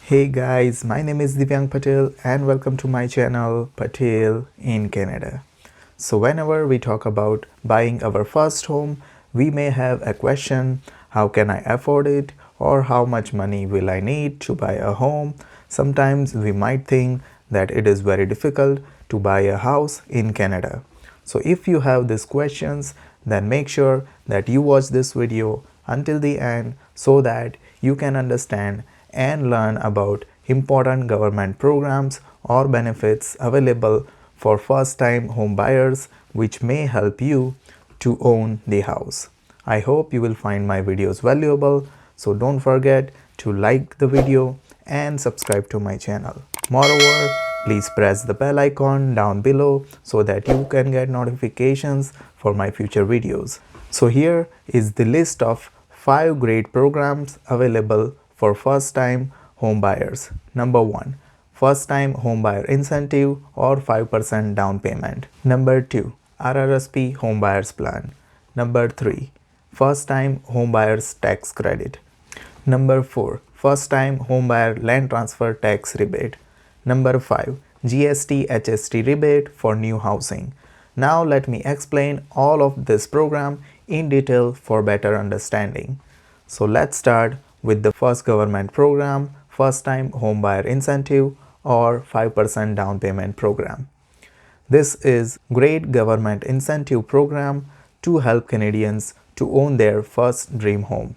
Hey guys, my name is Divyang Patel and welcome to my channel Patel in Canada. So whenever we talk about buying our first home, we may have a question, how can I afford it, or how much money will I need to buy a home? Sometimes we might think that it is very difficult to buy a house in Canada. So if you have these questions, then make sure that you watch this video until the end so that you can understand and learn about important government programs or benefits available for first-time home buyers which may help you to own the house. I hope you will find my videos valuable, so don't forget to like the video and subscribe to my channel. Moreover, please press the bell icon down below so that you can get notifications for my future videos. So here is the list of 5 great programs available for first-time home buyers. Number 1. First-time home buyer incentive or 5% down payment. Number 2. RRSP home buyers plan. Number 3. First-time home buyers tax credit. Number 4. First-time home buyer land transfer tax rebate. Number 5. GST HST rebate for new housing. Now let me explain all of this program in detail for better understanding. So let's start with the first government program, first-time home buyer incentive or 5% down payment program. This is great government incentive program to help Canadians to own their first dream home.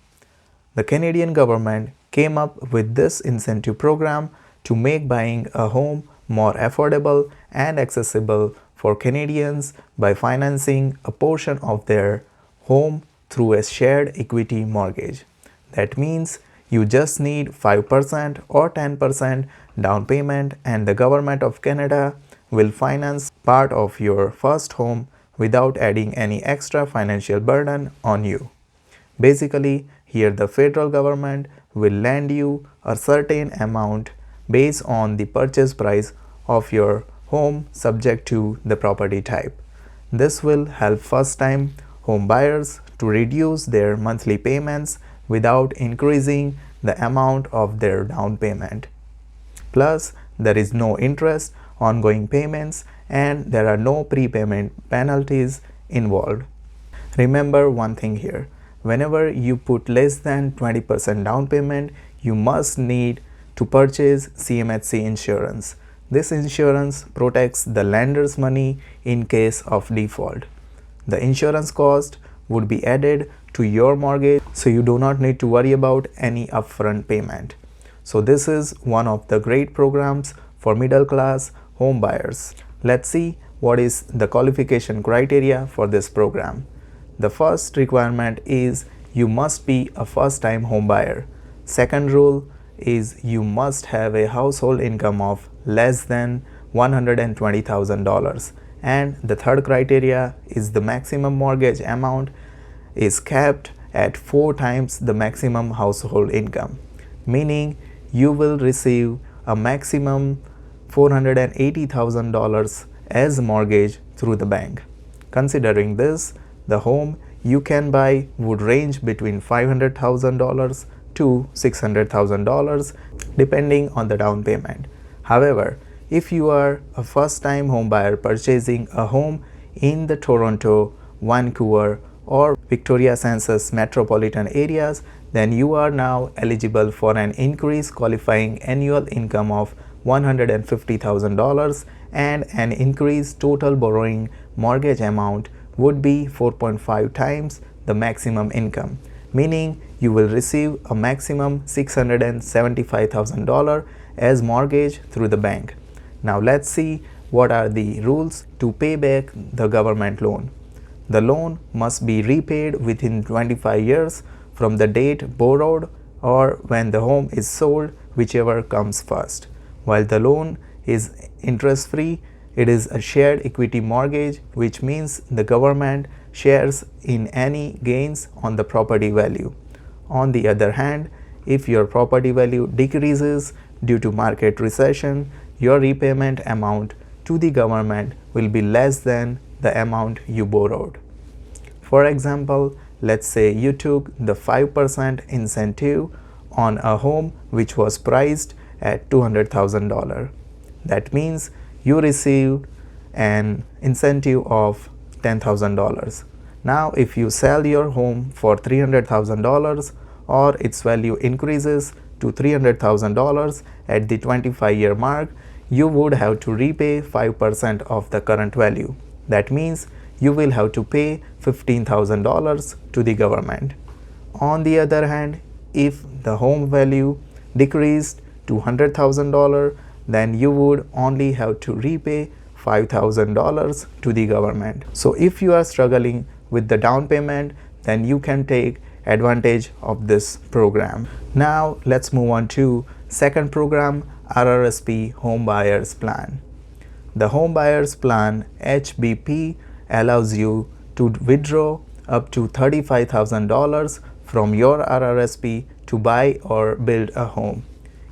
The Canadian government came up with this incentive program to make buying a home more affordable and accessible for Canadians by financing a portion of their home through a shared equity mortgage. That means you just need 5% or 10% down payment and the Government of Canada will finance part of your first home without adding any extra financial burden on you. Basically, here the federal government will lend you a certain amount based on the purchase price of your home subject to the property type. This will help first-time home buyers to reduce their monthly payments without increasing the amount of their down payment. Plus, there is no interest, ongoing payments, and there are no prepayment penalties involved. Remember one thing here, whenever you put less than 20% down payment, you must need to purchase CMHC insurance. This insurance protects the lender's money in case of default. The insurance cost would be added to your mortgage, so you do not need to worry about any upfront payment. So this is one of the great programs for middle class home buyers. Let's see what is the qualification criteria for this program. The first requirement is you must be a first-time home buyer. Second rule is you must have a household income of less than $120,000. And the third criteria is the maximum mortgage amount is capped at 4 times the maximum household income, meaning you will receive a maximum $480,000 as mortgage through the bank. Considering this, the home you can buy would range between $500,000 to $600,000 depending on the down payment. However, if you are a first-time home buyer purchasing a home in the Toronto, Vancouver, or Victoria census metropolitan areas, then you are now eligible for an increased qualifying annual income of $150,000 and an increased total borrowing mortgage amount would be 4.5 times the maximum income, meaning you will receive a maximum $675,000 as mortgage through the bank. Now let's see what are the rules to pay back the government loan. The loan must be repaid within 25 years from the date borrowed or when the home is sold, whichever comes first. While the loan is interest-free, it is a shared equity mortgage, which means the government shares in any gains on the property value. On the other hand, if your property value decreases due to market recession, your repayment amount to the government will be less than the amount you borrowed. For example, let's say you took the 5% incentive on a home which was priced at $200,000. That means you received an incentive of $10,000. Now if you sell your home for $300,000 or its value increases to $300,000 at the 25-year mark, you would have to repay 5% of the current value. That means you will have to pay $15,000 to the government. On the other hand, if the home value decreased to $100,000, then you would only have to repay $5,000 to the government. So if you are struggling with the down payment, then you can take advantage of this program. Now let's move on to second program, RRSP Home Buyers Plan. The Home Buyers Plan HBP allows you to withdraw up to $35,000 from your RRSP to buy or build a home.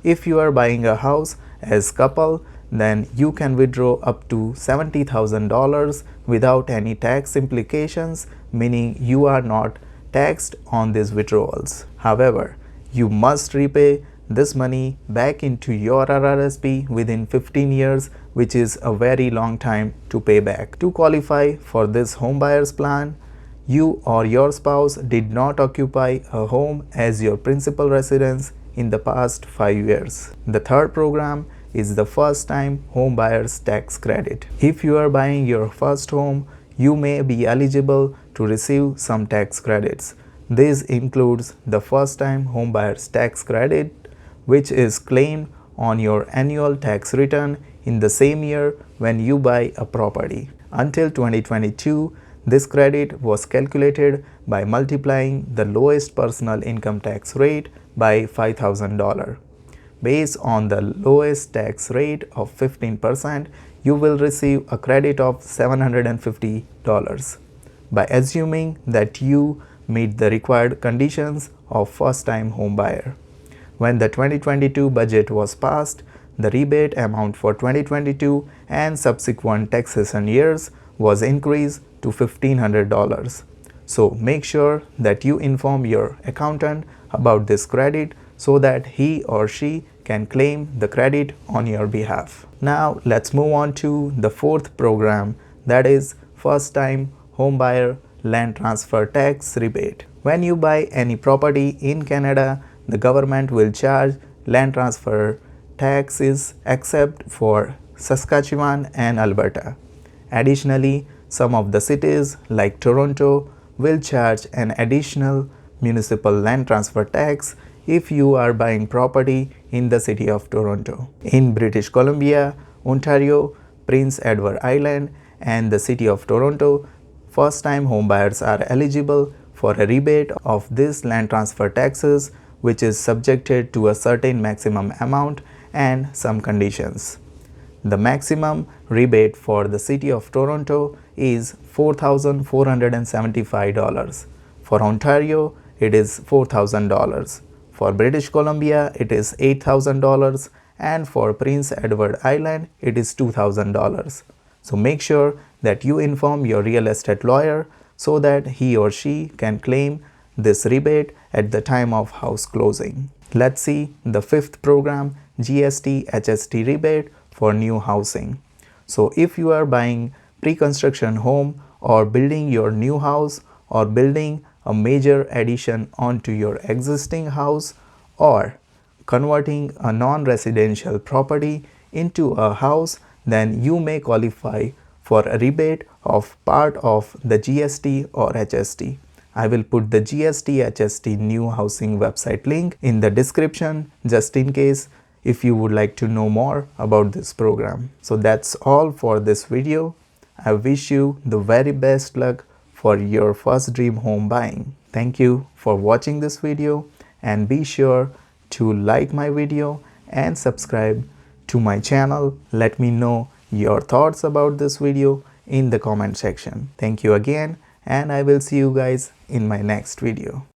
If you are buying a house as couple, then you can withdraw up to $70,000 without any tax implications, meaning you are not taxed on these withdrawals. However, you must repay this money back into your RRSP within 15 years, which is a very long time to pay back. To qualify for this home buyers plan, you or your spouse did not occupy a home as your principal residence in the past 5 years. The third program is the first time home buyers tax credit. If you are buying your first home, you may be eligible to receive some tax credits. This includes the first time home buyers tax credit, which is claimed on your annual tax return in the same year when you buy a property. Until 2022, this credit was calculated by multiplying the lowest personal income tax rate by $5,000. Based on the lowest tax rate of 15%, you will receive a credit of $750 by assuming that you meet the required conditions of first-time home buyer. When the 2022 budget was passed, the rebate amount for 2022 and subsequent taxation years was increased to $1,500. So make sure that you inform your accountant about this credit so that he or she can claim the credit on your behalf. Now let's move on to the fourth program, that is first time home buyer land transfer tax rebate. When you buy any property in Canada, the government will charge land transfer taxes except for Saskatchewan and Alberta. Additionally, some of the cities like Toronto will charge an additional municipal land transfer tax if you are buying property in the city of Toronto. In British Columbia, Ontario, Prince Edward Island, and the city of Toronto, first-time homebuyers are eligible for a rebate of these land transfer taxes, which is subjected to a certain maximum amount and some conditions. The maximum rebate for the city of Toronto is $4,475. For Ontario, it is $4,000. For British Columbia, it is $8,000, and for Prince Edward Island, it is $2,000. So make sure that you inform your real estate lawyer so that he or she can claim this rebate at the time of house closing. Let's see the fifth program, GST HST rebate for new housing. So if you are buying pre-construction home or building your new house or building a major addition onto your existing house or converting a non-residential property into a house, then you may qualify for a rebate of part of the GST or HST. I will put the GST HST new housing website link in the description just in case if you would like to know more about this program. So that's all for this video. I wish you the very best luck for your first dream home buying. Thank you for watching this video and be sure to like my video and subscribe to my channel. Let me know your thoughts about this video in the comment section. Thank you again and I will see you guys in my next video.